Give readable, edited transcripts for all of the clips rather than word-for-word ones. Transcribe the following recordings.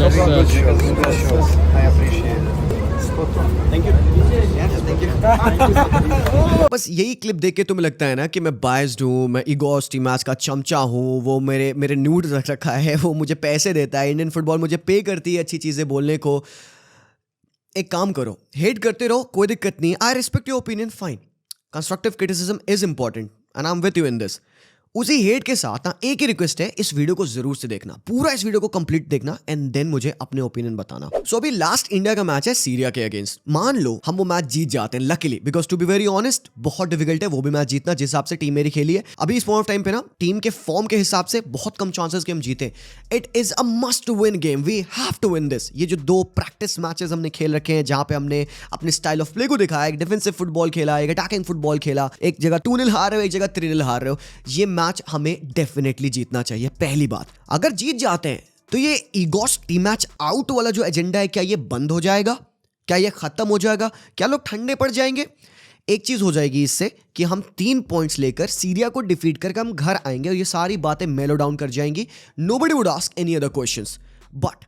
Yes, very sir. good shows. Good shows. I appreciate it. Spot on. Thank you. Yes, thank you. बस यही clip देख के तुम्हें लगता है ना कि मैं बायस्ड हूँ, मैं ईगोस टीमैच का चमचा हूँ, वो मेरे मेरे न्यूड रख रखा है, वो मुझे पैसे देता है, इंडियन फुटबॉल मुझे पे करती है अच्छी चीज़ें बोलने को। एक काम करो, हेट करते रहो, कोई दिक्कत नहीं। I respect your opinion, fine. Constructive criticism is important and I am with you in this. उसी हेट के साथ ना एक ही रिक्वेस्ट है, इस वीडियो को जरूर से देखना, पूरा इस वीडियो को कंप्लीट देखना एंड देन मुझे अपने ओपिनियन बताना। सो अभी लास्ट इंडिया का मैच है सीरिया के अगेंस्ट। मान लो हम वो मैच जीत जाते हैं luckily, because to be very honest बहुत डिफिकल्ट है वो भी मैच जीतना जिस हिसाब से टीम मेरी खेली है अभी इस पॉइंट ऑफ टाइम पे ना, टीम के फॉर्म के हिसाब से बहुत कम चांसेस कि हम जीते। It is a must win game, we have to win this. ये जो 2 प्रैक्टिस मैचेस हमने खेल रखे हैं जहां पे हमने अपने स्टाइल ऑफ प्ले को दिखाया, एक डिफेंसिव फुटबॉल खेला, एक अटैकिंग फुटबॉल खेला, एक जगह 2-0 हार रहे हो, एक जगह 3-0 हार रहे हो, ये मैच हमें डेफिनेटली जीतना चाहिए। पहली बात, अगर जीत जाते हैं तो ये ईगोस टीम मैच आउट वाला जो एजेंडा है, क्या ये बंद हो जाएगा? क्या ये खत्म हो जाएगा? क्या लोग ठंडे पड़ जाएंगे? एक चीज हो जाएगी इससे कि हम 3 पॉइंट्स लेकर सीरिया को डिफीट करके हम घर आएंगे और ये सारी बातें मेलो डाउन कर जाएंगी। Nobody would ask any other questions. But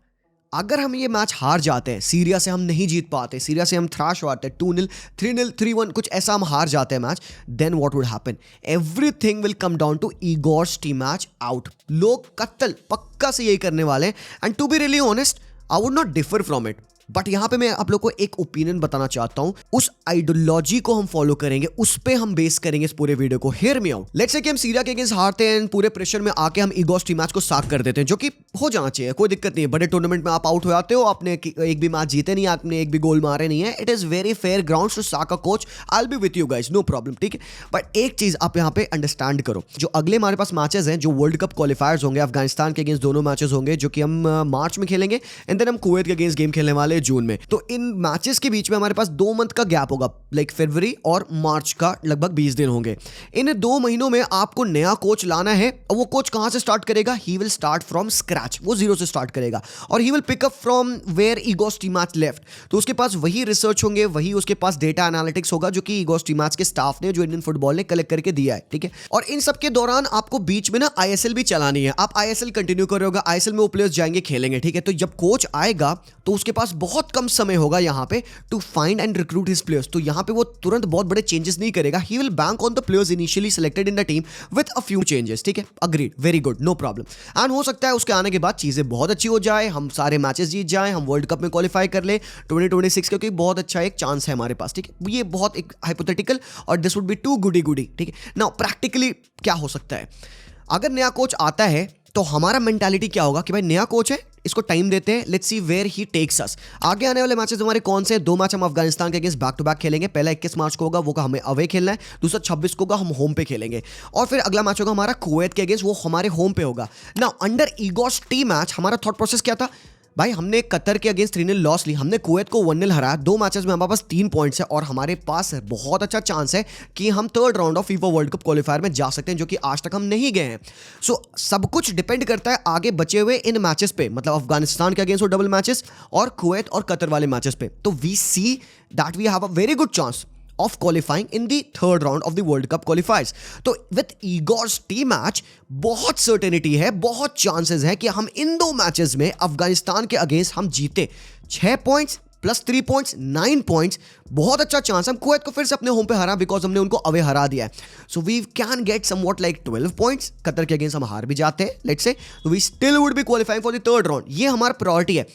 अगर हम ये मैच हार जाते हैं, सीरिया से हम नहीं जीत पाते, सीरिया से हम थ्रैश होते हैं 2-0, 3-0, 3-1 कुछ ऐसा हम हार जाते हैं match, then what would happen? Everything will come down to Igor Stimac out. लोग कत्ल पक्का से यही करने वाले हैं and to be really honest I would not differ from it. But यहां पे मैं आप लोग को एक ओपिनियन बताना चाहता हूं, उस आइडियोलॉजी को हम फॉलो करेंगे, उस पे हम बेस करेंगे इस पूरे वीडियो को। Hear me out. Let's say कि हम सीरिया के अगेंस्ट हारते हैं, पूरे प्रेशर में आके हम ईगोस टीम मैच को साक कर देते हैं, जो कि हो जाना चाहिए, कोई दिक्कत नहीं है। बड़े टूर्नामेंट में आप आउट हो जाते हो, आपने एक भी मैच जीते नहीं, आपने एक भी गोल मारे नहीं है, it is very fair ground to sack a coach. I will be with you guys, no problem, ठीक है। बट एक चीज आप यहाँ पे अंडरस्टैंड करो, जो अगले हमारे पास मैचेस हैं, जो वर्ल्ड कप क्वालिफायर्स होंगे, अफगानिस्तान के अगेंस्ट 2 मैचेस होंगे जो कि हम मार्च में खेलेंगे एंड देन हम कुवैत के अगेंस्ट गेम खेलने वाले जून में। तो इन मैचेस के बीच में हमारे पास 2 मंथ का गैप होगा, लाइक फरवरी और मार्च का लगभग 20 दिन होंगे। इन 2 महीनों में आपको नया कोच लाना है और वो कोच कहां से स्टार्ट करेगा? He will start from scratch, वो 0 से स्टार्ट करेगा और he will pick up from where Igor Stimac left. तो उसके पास वही रिसर्च होंगे, वही उसके पास डेटा एनालिटिक्स होगा जो कि ईगोस टीम मैच के स्टाफ ने, जो इंडियन फुटबॉल ने कलेक्ट करके दिया है, ठीक है। और इन सब के दौरान आपको बीच में ना आईएसएल भी चलानी है। आप आईएसएल कंटिन्यू करोगे, आईएसएल में वो प्लेयर्स जाएंगे खेलेंगे, ठीक है। तो जब कोच आएगा तो उसके पास बहुत कम समय होगा यहाँ पे to find and recruit his players. तो यहाँ पे वो तुरंत बहुत बड़े चेंजेस नहीं करेगा, he will bank on the players initially selected in the team with a few changes, ठीक है। Agreed, very good, no problem. And हो सकता है उसके आने के बाद चीजें बहुत अच्छी हो जाए, हम सारे मैचेस जीत जाएं, हम वर्ल्ड कप में क्वालिफाई कर ले 2026, क्योंकि बहुत अच्छा एक चांस है हमारे पास, ठीक है। ये बहुत एक हाइपोथेटिकल और दिस वुड बी टू गुडी गुडी, ठीक है। नाउ प्रैक्टिकली क्या हो सकता है? अगर नया कोच आता है तो हमारा मेंटालिटी क्या होगा कि भाई नया कोच है, इसको टाइम देते हैं, let's see where he takes us. आगे आने वाले मैचेस हमारे कौन से? 2 मैच हम अफगानिस्तान के अगेंस्ट बैक टू बैक खेलेंगे। पहला 21 मार्च को होगा, वो का हमें अवे खेलना है, दूसरा 26 को होगा, हम होम पे खेलेंगे। और फिर अगला मैच होगा हमारा कुवैत के अगेंस्ट, वो हमारे होम पे होगा। Now under egos team match हमारा थॉट प्रोसेस क्या था? भाई हमने कतर के अगेंस्ट 3-0 लॉस ली, हमने कुवैत को 1-0 हराया, 2 मैचेस में हमारे पास 3 पॉइंट्स है और हमारे पास बहुत अच्छा चांस है कि हम 3rd round of FIFA world cup qualifier में जा सकते हैं, जो कि आज तक हम नहीं गए हैं। सो सब कुछ डिपेंड करता है आगे बचे हुए इन मैचेस पे, मतलब अफगानिस्तान के अगेंस्ट वो डबल मैचेस और कुवैत और कतर वाले मैचेस पे। तो we see that we have a very good chance of qualifying in the 3rd round of the World Cup qualifiers. तो with Igor's team match बहुत सर्टेनिटी है, बहुत चांसेस है कि हम इन 2 मैचेस में अफगानिस्तान के अगेंस्ट हम जीते। 6 पॉइंट्स प्लस 3 पॉइंट्स 9 पॉइंट्स, बहुत अच्छा चांस। हम कुवैत को फिर से अपने होम पे हरा बिकॉज हमने उनको अवे हरा दिया है। So we can get somewhat like 12 points. Qatar के अगेंस्ट हम हार भी जाते हैं, let's say, we still would be qualifying for the 3rd round. ये हमारा प्रायोरिटी है।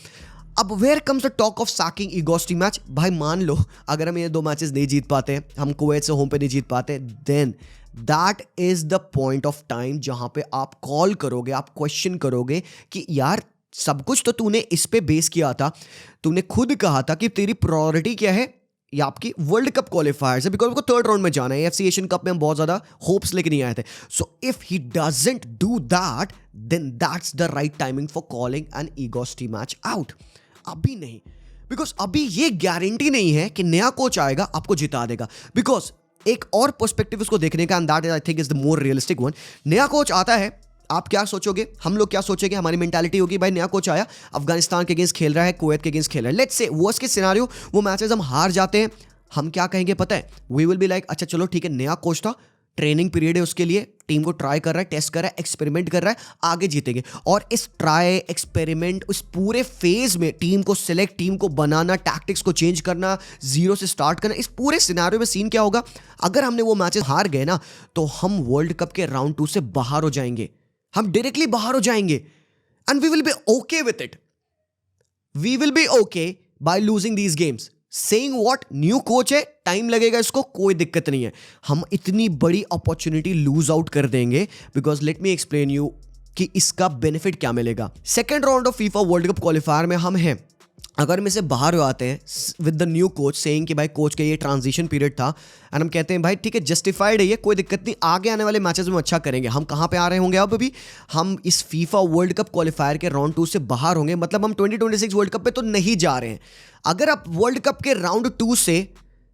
अब where comes the talk of sacking Igor Stimac? भाई मान लो अगर हम ये 2 मैचेस नहीं जीत पाते, हम कुवैत से होम पे नहीं जीत पाते, then that is the point of time जहां पे आप कॉल करोगे, आप क्वेश्चन करोगे कि यार सब कुछ तो तूने इस पे बेस किया था, तूने खुद कहा था कि तेरी प्रायोरिटी क्या है, ये आपकी वर्ल्ड कप क्वालिफायर्स है, बिकॉज उनको 3rd राउंड में जाना है। एफसी एशियन कप में हम बहुत ज्यादा होप्स लेके नहीं आए थे। So if he doesn't do that, then that's the right timing for calling an Igor Stimac out. अभी नहीं, बिकॉज अभी ये गारंटी नहीं है कि नया कोच आएगा आपको जिता देगा। बिकॉज एक और पर्सपेक्टिव उसको देखने का, and that I think is the more realistic one. नया कोच आता है, आप क्या सोचोगे, हम लोग क्या सोचेंगे, हमारी मेंटालिटी होगी भाई नया कोच आया, अफगानिस्तान के अगेंस्ट खेल रहा है, कुवैत के अगेंस्ट खेल रहा है, let's say worst case scenario वो मैचेस हम हार जाते हैं, हम क्या कहेंगे पता है? वी विल बी लाइक अच्छा चलो ठीक है, नया कोच था, ट्रेनिंग पीरियड है उसके लिए, टीम को ट्राई कर रहा है, टेस्ट कर रहा है, एक्सपेरिमेंट कर रहा है, आगे जीतेंगे। और इस ट्राई एक्सपेरिमेंट उस पूरे फेज में टीम को सिलेक्ट, टीम को बनाना, टैक्टिक्स को चेंज करना, जीरो से स्टार्ट करना, इस पूरे सिनेरियो में सीन क्या होगा, अगर हमने वो मैचेस हार गए ना तो हम वर्ल्ड कप के राउंड 2 से बाहर हो जाएंगे, हम डायरेक्टली बाहर हो जाएंगे। And we will be okay with it, we will be okay by losing these games. Saying what, new coach है, टाइम लगेगा इसको, कोई दिक्कत नहीं है। हम इतनी बड़ी अपॉर्चुनिटी लूज आउट कर देंगे, because late me explain you कि इसका बेनिफिट क्या मिलेगा। Second round of FIFA world cup qualifier में हम हैं, अगर में से बाहर हो आते हैं with the new coach, saying कि भाई कोच के ये ट्रांजिशन पीरियड था, एंड हम कहते हैं भाई ठीक है, जस्टिफाइड है ये, कोई दिक्कत नहीं, आगे आने वाले मैचेस में अच्छा करेंगे। हम कहाँ पे आ रहे होंगे अब अभी, हम इस फीफा वर्ल्ड कप क्वालिफायर के राउंड 2 से बाहर होंगे, मतलब हम 2026 वर्ल्ड कप पे तो नहीं जा रहे हैं। अगर आप वर्ल्ड कप के राउंड 2 से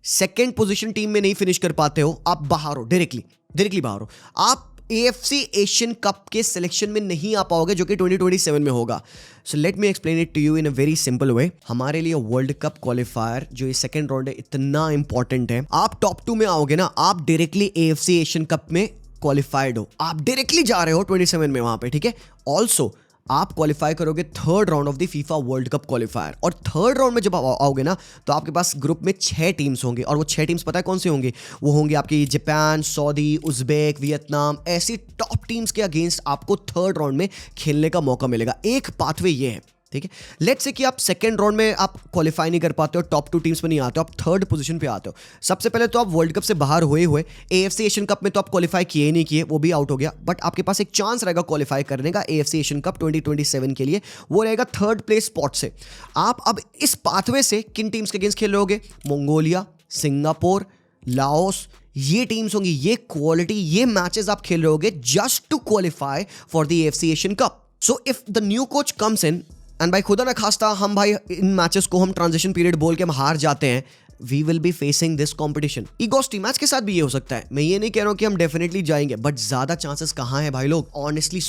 सेकेंड पोजिशन टीम में नहीं फिनिश कर पाते हो, आप बाहर हो, डायरेक्टली बाहर हो। आप AFC एशियन कप के सिलेक्शन में नहीं आ पाओगे, जो कि 2027 में होगा। So let me explain it to you in a very simple way. हमारे लिए वर्ल्ड कप क्वालिफायर जो ये सेकंड राउंड है इतना इंपॉर्टेंट है। आप टॉप 2 में आओगे ना, आप डायरेक्टली AFC एशियन कप में क्वालिफाइड हो, आप डायरेक्टली जा रहे हो 27 में वहां पे, ठीक है। ऑल्सो आप क्वालिफाई करोगे third round of the FIFA world cup qualifier, और थर्ड राउंड में जब आओगे ना तो आपके पास ग्रुप में 6 टीम्स होंगे, और वो 6 टीम्स पता है कौन से होंगे, वो होंगे आपकी जापान, सऊदी, उज्बेक, वियतनाम, ऐसी टॉप टीम्स के अगेंस्ट आपको थर्ड राउंड में खेलने का मौका मिलेगा। एक पाथवे ये है, ठीक है। लेट्स से कि आप सेकंड राउंड में आप क्वालिफाई नहीं कर पाते हो, टॉप 2 टीम्स में नहीं आते हो, आप थर्ड पोजीशन पे आते हो। सबसे पहले तो आप वर्ल्ड कप से बाहर हुए AFC एशियन कप में तो आप क्वालिफाई किए ही नहीं किए, वो भी आउट हो गया। बट आपके पास एक चांस रहेगा क्वालिफाई करने का AFC एशियन कप 2027 के लिए, वो रहेगा थर्ड प्लेस स्पॉट से। आप अब इस पाथवे से किन टीम्स के अगेंस्ट खेल रहे होगे, मंगोलिया, सिंगापुर, लाओस, ये टीम्स होंगी, ये क्वालिटी, ये मैचेस आप खेल रहे होगे just to qualify for the AFC Asian cup. So if the new coach comes in and भाई खुदा ना खास्ता हम भाई इन मैचेस को हम ट्रांजिशन पीरियड बोल के हम हार जाते हैं, we will be facing this competition. Igor Stimac के साथ भी ये हो सकता है, मैं ये नहीं कह रहा हूं कि हम डेफिनेटली जाएंगे, बट ज्यादा चांसेस कहां है भाई लोग। ऑनेस्टली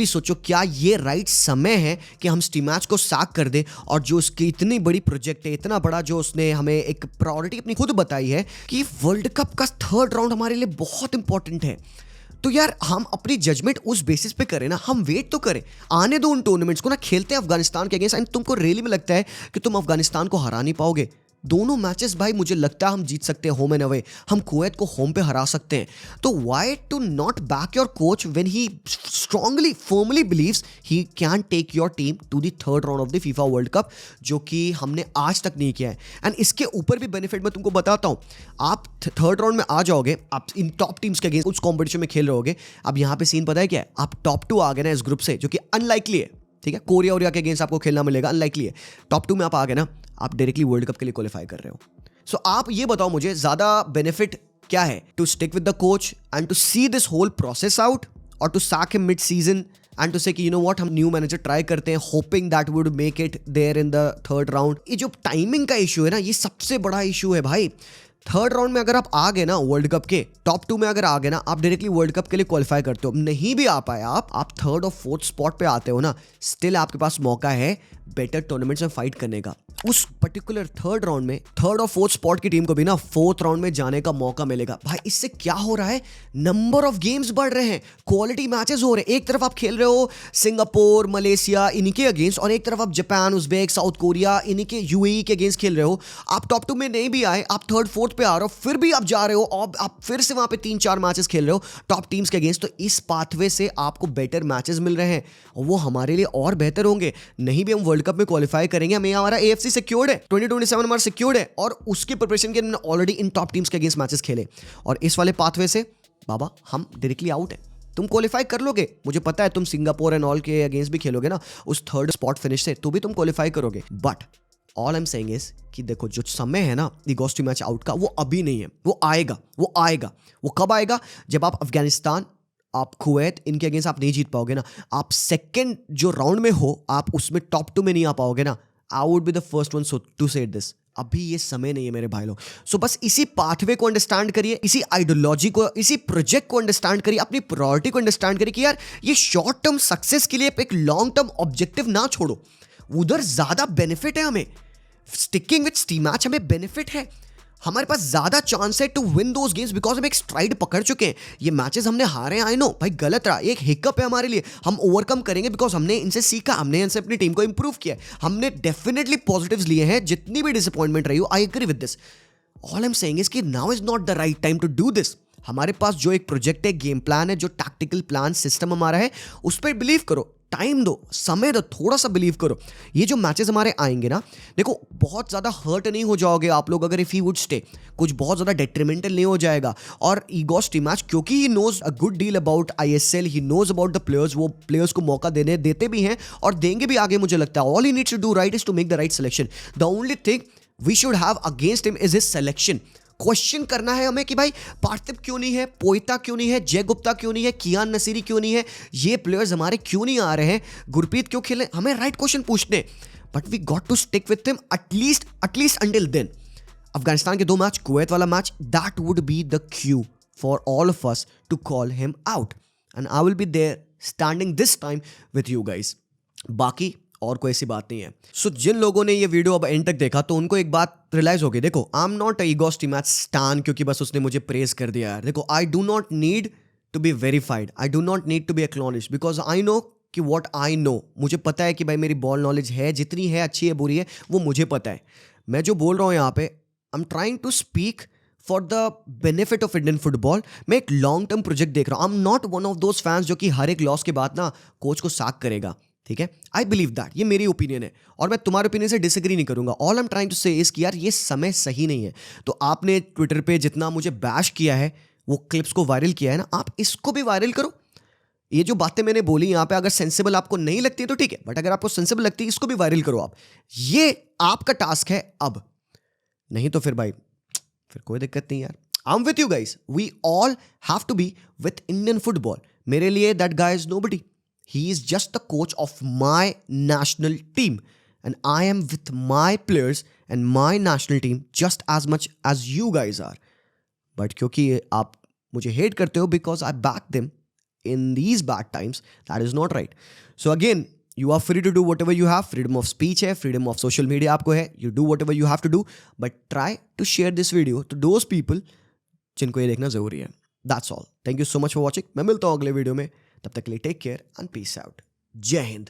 सोचो क्या ये राइट समय है कि हम स्टीम मैच को सैक कर दे, और जो उसकी इतनी बड़ी प्रोजेक्ट है, इतना बड़ा जो उसने हमें एक प्रायोरिटी अपनी खुद बताई है कि वर्ल्ड कप का थर्ड राउंड हमारे लिए बहुत इंपॉर्टेंट है, तो यार हम अपनी जजमेंट उस बेसिस पे करें ना, हम वेट तो करें, आने दो उन टूर्नामेंट्स को ना, खेलते हैं अफगानिस्तान के अगेंस्ट। एंड तुमको रियली में लगता है कि तुम अफगानिस्तान को हरा नहीं पाओगे? दोनों मैचेस भाई मुझे लगता है हम जीत सकते हैं होम एंड अवे, हम कुवैत को होम पे हरा सकते हैं। तो why to not back your coach when he strongly firmly believes he can take your team to the third round of the FIFA world cup, जो कि हमने आज तक नहीं किया है। एंड इसके ऊपर भी बेनिफिट मैं तुमको बताता हूं, आप थर्ड राउंड में आ जाओगे, आप इन टॉप टीम्स के अगेंस्ट उस कॉम्पिटिशन में खेल रहे होगे। अब यहाँ पे सीन पता है क्या है, आप टॉप 2 आ गए ना इस ग्रुप से, जो कि अनलाइकली है, ठीक है। कोरिया के अगेंस्ट आपको खेलना मिलेगा, अनलाइकली है। टॉप 2 में आप आ गए ना, आप डायरेक्टली वर्ल्ड कप के लिए क्वालिफाई कर रहे हो। सो आप ये बताओ मुझे, ज्यादा बेनिफिट क्या है, to stick with the coach and to see this whole process out, और to sack him mid season and to say कि यू नो व्हाट, हम न्यू मैनेजर ट्राई करते हैं, hoping that would make it there in the third round. ये जो timing का issue है ना, ये सबसे बड़ा इशू है भाई। थर्ड राउंड में अगर आप आ गए ना वर्ल्ड कप के टॉप 2 में अगर आ गए ना, आप डायरेक्टली वर्ल्ड कप के लिए क्वालिफाई करते हो। नहीं भी आ पाए आप थर्ड और फोर्थ स्पॉट पे आते हो ना, स्टिल आपके पास मौका है बेटर टूर्नामेंट्स में फाइट करने का। उस पर्टिकुलर थर्ड राउंड में थर्ड और फोर्थ स्पॉट की टीम को भी ना फोर्थ राउंड में जाने का मौका मिलेगा। भाई इससे क्या हो रहा है, नंबर ऑफ गेम्स बढ़ रहे हैं, क्वालिटी मैचेस हो रहे हैं। एक तरफ आप खेल रहे हो सिंगापुर, मलेशिया, इन्हीं के अगेंस्ट, और एक तरफ आप जापान, उज्बेक, साउथ कोरिया, इन्हीं के UAE के अगेंस्ट खेल रहे हो। आप टॉप 2 में नहीं भी आए, आप थर्ड फोर्थ पे आ रहे हो, फिर भी आप जा रहे हो और आप फिर से वहां पे 3-4 मैचेस खेल रहे हो टॉप टीम्स के अगेंस्ट। तो इस पाथवे से आपको बेटर मैचेस मिल रहे हैं, और वो हमारे लिए और बेहतर होंगे। नहीं भी हम वर्ल्ड कप में क्वालिफाई करेंगे, हमें हमारा AFC सिक्योर्ड है, 2027 हमारा सिक्योर्ड है, और उसकी प्रिपरेशन के लिए ऑलरेडी इन टॉप टीम्स के अगेंस्ट मैचेस खेले। और इस वाले पाथवे से बाबा हम डायरेक्टली आउट है। तुम क्वालिफाई कर लोगे, मुझे पता है तुम सिंगापुर एंड ऑल के अगेंस्ट भी खेलोगे ना उस थर्ड स्पॉट फिनिश से, तो भी तुम क्वालिफाई करोगे। But all I am saying is कि देखो जो समय है ना ईगोस मैच आउट का, वो अभी नहीं है, वो आएगा। वो कब आएगा, जब आप अफगानिस्तान, आप कुवैत, इनके अगेंस्ट आप नहीं जीत पाओगे ना, आप सेकंड जो राउंड में हो आप उसमें टॉप 2 में नहीं आ पाओगे ना, I would be the first one two से दिस। अभी ये समय नहीं है मेरे भाई लोग। सो बस इसी पाथवे को अंडरस्टैंड करिए, इसी आइडियोलॉजी को, इसी प्रोजेक्ट को अंडरस्टैंड करिए, अपनी प्रायोरिटी को अंडरस्टैंड करिए कि यार ये शॉर्ट टर्म सक्सेस के लिए एक लॉन्ग टर्म ऑब्जेक्टिव ना छोड़ो, उधर ज्यादा बेनिफिट है हमें। स्टिकिंग विद स्टीम मैच हमें बेनिफिट है। हमारे पास ज्यादा चांस है to win those games because हम एक स्ट्राइड पकड़ चुके हैं। ये मैचेस हमने हारे हैं, आई नो भाई गलत रहा, एक हिकअप है हमारे लिए, हम ओवरकम करेंगे बिकॉज हमने इनसे सीखा, हमने इनसे अपनी टीम को इंप्रूव किया है, हमने डेफिनेटली पॉजिटिव्स लिए हैं। जितनी भी डिसअपॉइंटमेंट रही हो, I agree with this. All I am saying is कि now is not the right time to do this. हमारे पास जो एक प्रोजेक्ट है, गेम प्लान है, जो टैक्टिकल प्लान सिस्टम हमारा है, उस पर बिलीव करो, टाइम दो, समय दो, थोड़ा सा बिलीव करो। ये जो मैचेस हमारे आएंगे ना, देखो बहुत ज़्यादा हर्ट नहीं हो जाओगे आप लोग अगर इफ ही वुड स्टे, कुछ बहुत ज़्यादा डेट्रीमेंटल नहीं हो जाएगा। और ईगोस टीमैच क्योंकि he knows a good deal about ISL, he knows about the players, वो प्लेयर्स को मौका देते भी हैं और देंगे भी आगे, मुझे लगता है। All he needs to do right is to make the right selection. The only thing we should have against him is his selection. Question करना है हमें कि भाई पार्थिव क्यों नहीं है, पोयता क्यों नहीं है, जय गुप्ता क्यों नहीं है, कियान नसीरी क्यों नहीं है, ये प्लेयर्स हमारे क्यों नहीं आ रहे हैं, गुरप्रीत क्यों खेले, हमें राइट क्वेश्चन पूछने। But we got to stick with him at least until then. Afghanistan के 2 मैच, कुवैत वाला match, that would be the cue for all of us to call him out and I will be there standing this time with you guys. बाकी और कोई ऐसी बात नहीं है। सो जिन लोगों ने ये वीडियो अब एंड तक देखा तो उनको एक बात रियलाइज होगी, देखो I am not Igor Stimac stan क्योंकि बस उसने मुझे प्रेज कर दिया यार। देखो I do not need to be verified, I do not need to be acknowledge because I know कि व्हाट आई नो, मुझे पता है कि भाई मेरी बॉल नॉलेज है, जितनी है अच्छी है बुरी है वो मुझे पता है। मैं जो बोल रहा हूँ यहाँ पे, I am trying to speak for the benefit of Indian football. मैं एक लॉन्ग टर्म प्रोजेक्ट देख रहा हूँ। I am not one of those fans जो कि हर एक लॉस के बाद ना कोच को साक करेगा, ठीक है। आई बिलीव दैट, ये मेरी ओपिनियन है और मैं तुम्हारे ओपिनियन से डिसएग्री नहीं करूंगा। All I am trying to say is कि यार ये समय सही नहीं है। तो आपने ट्विटर पे जितना मुझे बैश किया है, वो क्लिप्स को वायरल किया है ना, आप इसको भी वायरल करो। ये जो बातें मैंने बोली यहाँ पे अगर सेंसिबल आपको नहीं लगती है तो ठीक है, बट अगर आपको सेंसिबल लगती है इसको भी वायरल करो आप। ये आपका टास्क है अब, नहीं तो फिर भाई फिर कोई दिक्कत नहीं यार। I am with you guys, we all have to be with Indian football. मेरे लिए that guy is nobody, he is just the coach of my national team and I am with my players and my national team just as much as you guys are. But क्योंकि आप मुझे hate करते हो because I back them in these bad times, that is not right. So again, you are free to do whatever you have. Freedom of speech है, freedom of social media आपको है, you do whatever you have to do, but try to share this video to those people जिनको ये देखना ज़रूरी है. That's all. Thank you so much for watching. मैं मिलता हूँ अगले वीडियो में, तब तक के लिए take care and peace out. जय हिंद।